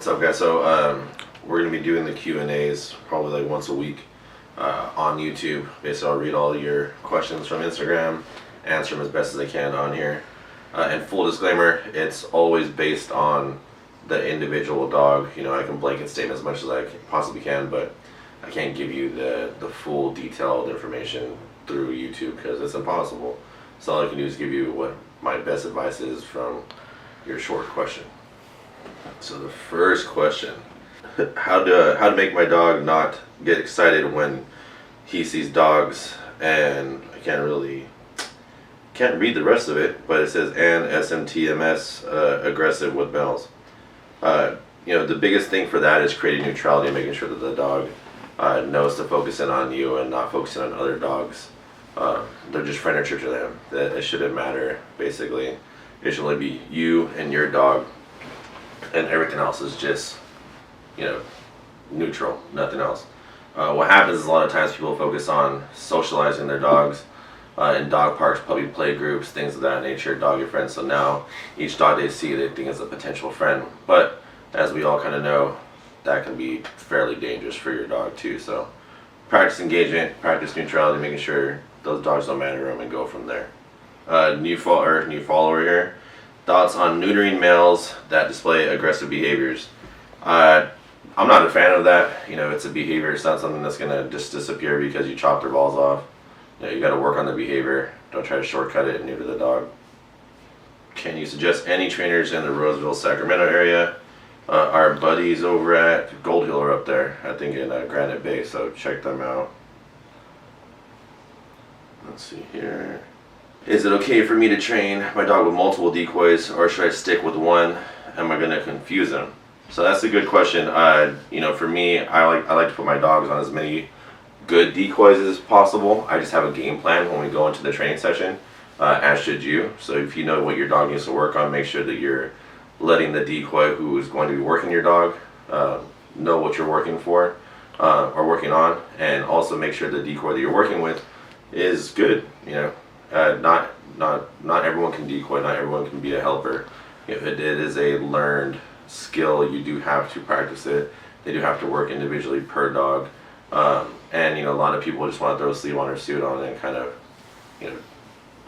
What's up, guys? So we're gonna be doing the Q&As probably like once a week on YouTube. Basically, I'll read all your questions from Instagram, answer them as best as I can on here. And full disclaimer, it's always based on the individual dog. You know, I can blanket statement as much as I possibly can, but I can't give you the full detailed information through YouTube because it's impossible. So all I can do is give you what my best advice is from your short question. So the first question, how to make my dog not get excited when he sees dogs, and I can't read the rest of it, but it says and SMTMS aggressive with males. You know, the biggest thing for that is creating neutrality and making sure that the dog knows to focus in on you and not focusing on other dogs. They're just friend or to them. That it shouldn't matter, basically. It should only be you and your dog, and everything else is just, you know, neutral, nothing else. What happens is a lot of times people focus on socializing their dogs in dog parks, puppy play groups, things of that nature, doggy friends. So now each dog they see, they think is a potential friend. But as we all kind of know, that can be fairly dangerous for your dog too. So practice engagement, practice neutrality, making sure those dogs don't matter them, and go from there. New follower here. Thoughts on neutering males that display aggressive behaviors. I'm not a fan of that. You know, it's a behavior. It's not something that's gonna just disappear because you chop their balls off. You know, you got to work on the behavior. Don't try to shortcut it and neuter the dog. Can you suggest any trainers in the Roseville, Sacramento area? Our buddies over at Gold Hill are up there, I think in Granite Bay, so check them out. Let's see here. Is it okay for me to train my dog with multiple decoys, or should I stick with one? Am I going to confuse him? So that's a good question. You know, for me, I like to put my dogs on as many good decoys as possible. I just have a game plan when we go into the training session, as should you. So if you know what your dog needs to work on, make sure that you're letting the decoy who is going to be working your dog know what you're working for or working on, and also make sure the decoy that you're working with is good. You know, not everyone can decoy, not everyone can be a helper. You know, it is a learned skill. You do have to practice it. They do have to work individually per dog. And you know, a lot of people just want to throw a sleeve on or suit on and kind of, you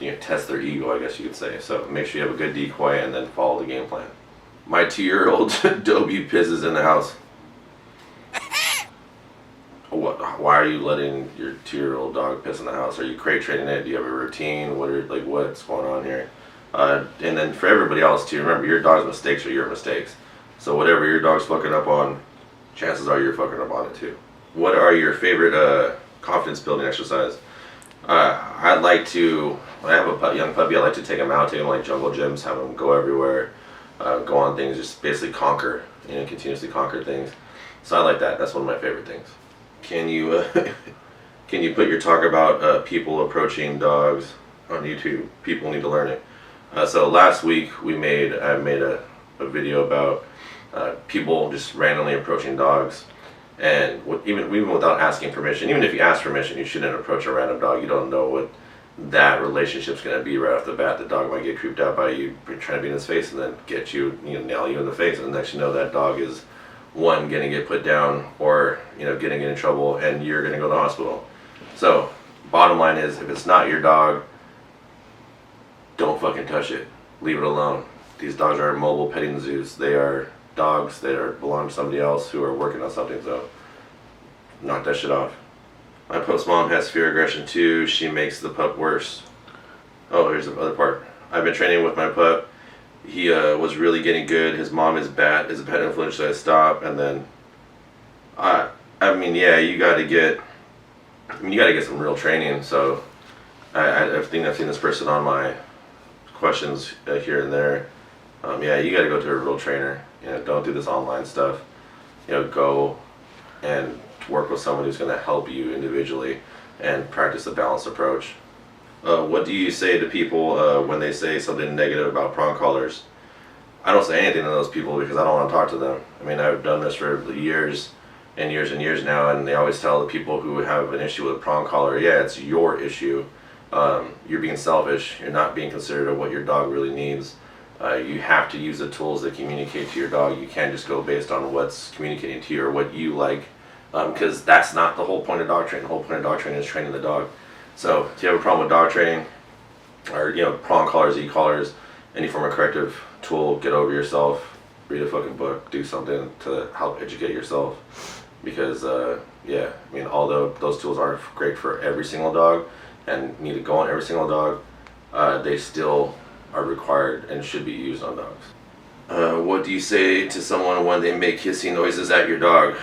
know, test their ego, I guess you could say. So make sure you have a good decoy and then follow the game plan. My 2-year-old Dobie pisses in the house. Why are you letting your 2-year-old dog piss in the house? Are you crate training it? Do you have a routine? What's going on here? And then for everybody else too, remember your dog's mistakes are your mistakes. So whatever your dog's fucking up on, chances are you're fucking up on it too. What are your favorite confidence building exercise? I'd like to, when I have a young puppy, I like to take him out, take him like jungle gyms, have him go everywhere, go on things, just basically conquer, you know, continuously conquer things. So I like that. That's one of my favorite things. Can you can you put your talk about people approaching dogs on YouTube? People need to learn it. So last week I made a video about people just randomly approaching dogs, and even without asking permission. Even if you ask permission, you shouldn't approach a random dog. You don't know what that relationship's going to be right off the bat. The dog might get creeped out by you trying to be in his face and then get you, nail you in the face, and the next you know that dog is one gonna get put down, or getting in trouble, and you're gonna go to the hospital. So bottom line is, if it's not your dog, don't fucking touch it. Leave it alone. These dogs are mobile petting zoos. They are dogs that belong to somebody else who are working on something. So knock that shit off. My pup's mom has fear aggression too. She makes the pup worse. Oh, here's the other part. I've been training with my pup. He was really getting good. His mom is a bad influence, so I stopped. And then, I mean, yeah, you got to get some real training. So, I think I've seen this person on my questions here and there. Yeah, you got to go to a real trainer. Don't do this online stuff. Go and work with someone who's going to help you individually and practice a balanced approach. What do you say to people when they say something negative about prong collars? I don't say anything to those people because I don't want to talk to them. I mean, I've done this for years and years and years now, and they always tell the people who have an issue with a prong collar, yeah, it's your issue. You're being selfish. You're not being considerate of what your dog really needs. You have to use the tools that communicate to your dog. You can't just go based on what's communicating to you or what you like, because that's not the whole point of dog training. The whole point of dog training is training the dog. So if you have a problem with dog training, or prong collars, e-collars, any form of corrective tool, get over yourself, read a fucking book, do something to help educate yourself. Because yeah, I mean, although those tools aren't great for every single dog and need to go on every single dog, they still are required and should be used on dogs. What do you say to someone when they make hissing noises at your dog?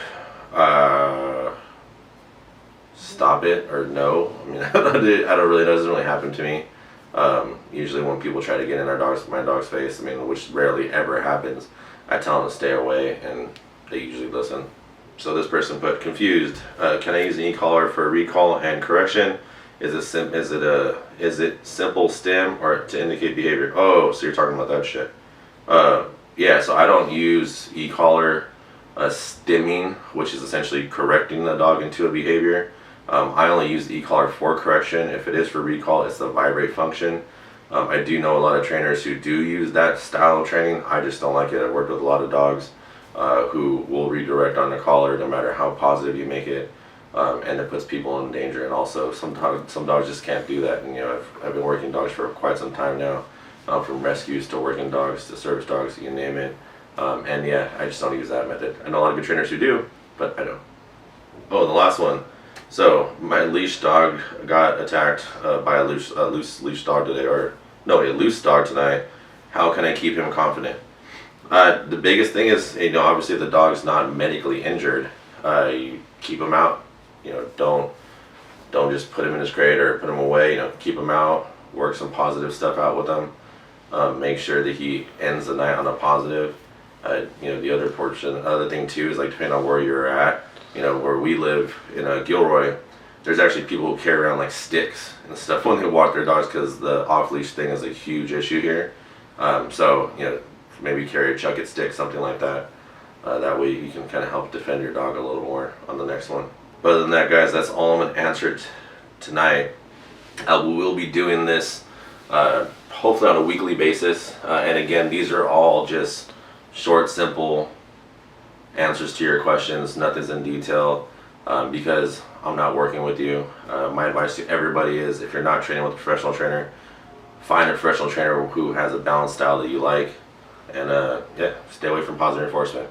Stop it, or no. I mean, I don't really, it doesn't really happen to me. Usually when people try to get in my dog's face, I mean, which rarely ever happens, I tell them to stay away, and they usually listen. So this person put, confused. Can I use an e-collar for recall and correction? Is it simple stim or to indicate behavior? Oh, so you're talking about that shit. Yeah, so I don't use e-collar stimming, which is essentially correcting the dog into a behavior. I only use the e-collar for correction. If it is for recall, it's the vibrate function. I do know a lot of trainers who do use that style of training. I just don't like it. I've worked with a lot of dogs who will redirect on the collar no matter how positive you make it, and it puts people in danger. And also, some dogs just can't do that. And I've been working dogs for quite some time now, from rescues to working dogs to service dogs, you name it. And yeah, I just don't use that method. I know a lot of good trainers who do, but I don't. Oh, the last one. So my leash dog got attacked by a loose leash dog today, a loose dog tonight. How can I keep him confident? The biggest thing is, obviously if the dog's not medically injured, you keep him out. Don't just put him in his crate or put him away. Keep him out. Work some positive stuff out with him. Make sure that he ends the night on a positive. The other thing too is, like, depending on where you're at. Where we live in Gilroy, there's actually people who carry around like sticks and stuff when they walk their dogs, because the off-leash thing is a huge issue here. So maybe carry a chuck-it stick, something like that. That way you can kind of help defend your dog a little more on the next one. But other than that, guys, that's all I'm going to answer tonight. We will be doing this hopefully on a weekly basis. And again, these are all just short, simple answers to your questions. Nothing's in detail, because I'm not working with you. My advice to everybody is, if you're not training with a professional trainer, find a professional trainer who has a balanced style that you like, and yeah, stay away from positive reinforcement.